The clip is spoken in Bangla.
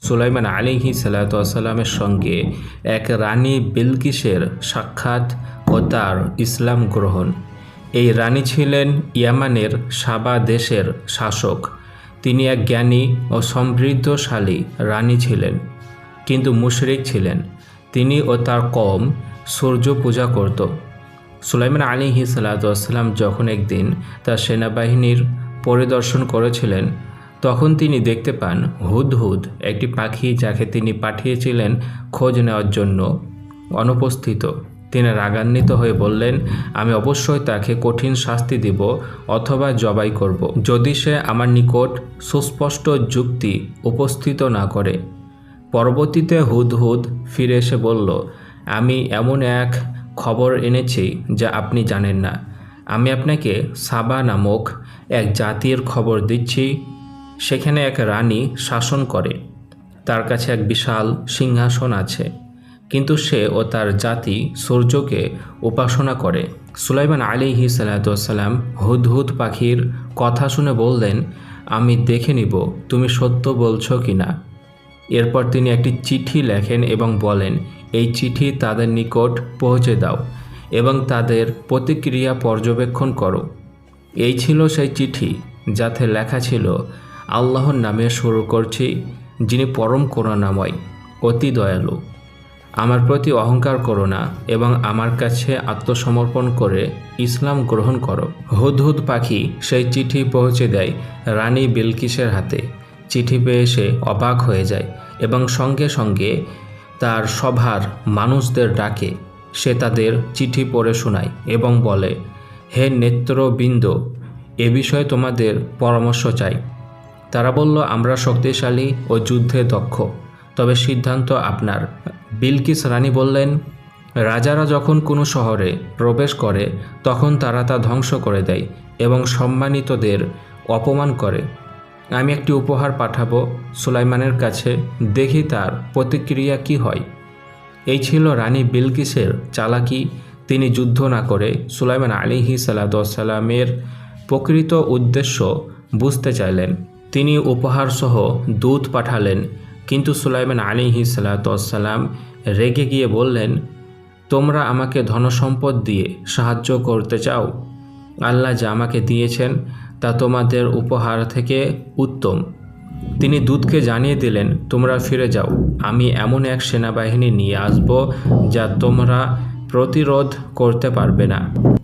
সুলাইমান আলাইহিস সালামের সঙ্গে এক রানী বিলকিসের সাক্ষাৎ ও তার ইসলাম গ্রহণ। এই রানী ছিলেন ইয়ামানের সাবা দেশের শাসক। তিনি এক জ্ঞানী ও সমৃদ্ধশালী রানী ছিলেন, কিন্তু মুশরিক ছিলেন। তিনি ও তার কওম সূর্য পূজা করত। সুলাইমান আলাইহিস সালাম যখন একদিন তার সেনাবাহিনীর পরিদর্শন করেছিলেন, তখন তিনি দেখতে পান হুদহুদ, একটি পাখি যাকে তিনি পাঠিয়েছিলেন খোঁজ নেওয়ার জন্য, অনুপস্থিত। তিনি রাগান্বিত হয়ে বললেন, আমি অবশ্যই তাকে কঠিন শাস্তি দিব অথবা জবাই করব, যদি সে আমার নিকট সুস্পষ্ট যুক্তি উপস্থিত না করে। পরবর্তীতে হুদহুদ ফিরে এসে বলল, আমি এমন এক খবর এনেছি যা আপনি জানেন না। আমি আপনাকে সাবা নামক এক জাতির খবর দিচ্ছি। সেখানে এক রানী শাসন করে। তার কাছে এক বিশাল সিংহাসন আছে, কিন্তু সে ও তার জাতি সূর্যকে উপাসনা করে। সুলাইমান আলাইহিস সালাম হুদহুদ পাখির কথা শুনে বললেন, আমি দেখে নিব তুমি সত্য বলছো কিনা। এরপর তিনি একটি চিঠি লেখেন এবং বলেন, এই চিঠি তাদের নিকট পৌঁছে দাও এবং তাদের প্রতিক্রিয়া পর্যবেক্ষণ করো। এই ছিল সেই চিঠি, যাতে লেখা ছিল, আল্লাহর নামে শুরু করছি, যিনি পরম করুণাময়, অতি দয়ালু। আমার প্রতি অহংকার করো না এবং আমার কাছে আত্মসমর্পণ করে ইসলাম গ্রহণ করো। হুদহুদ পাখি সেই চিঠি পৌঁছে দেয় রানী বিলকিসের হাতে। চিঠি পেয়ে সে অবাক হয়ে যায় এবং সঙ্গে সঙ্গে তার সভার মানুষদের ডাকে। সে তাদের চিঠি পড়ে শোনায় এবং বলে, হে নেতৃবৃন্দ, এ বিষয়ে তোমাদের পরামর্শ চাই। তারা বলল, আমরা শক্তিশালী ও যুদ্ধে দক্ষ, তবে সিদ্ধান্ত আপনার। বিলকিস রানী বললেন, রাজারা যখন কোনো শহরে প্রবেশ করে তখন তারা তা ধ্বংস করে দেয় এবং সম্মানিতদের অপমান করে। আমি একটি উপহার পাঠাবো সুলাইমানের কাছে, দেখি তার প্রতিক্রিয়া কি হয়। এই ছিল রানী বিলকিসের চালাকি। তিনি যুদ্ধ না করে সুলাইমান আলাইহিস সালামের প্রকৃত উদ্দেশ্য বুঝতে চাইলেন। তিনি উপহারসহ দূত পাঠালেন, কিন্তু সুলাইমান আলাইহিস সালাম রেগে গিয়ে বললেন, তোমরা আমাকে ধনসম্পদ দিয়ে সাহায্য করতে চাও? আল্লাহ যা আমাকে দিয়েছেন তা তোমাদের উপহার থেকে উত্তম। তিনি দূতকে জানিয়ে দিলেন, তোমরা ফিরে যাও, আমি এমন এক সেনাবাহিনী নিয়ে আসব যা তোমরা প্রতিরোধ করতে পারবে না।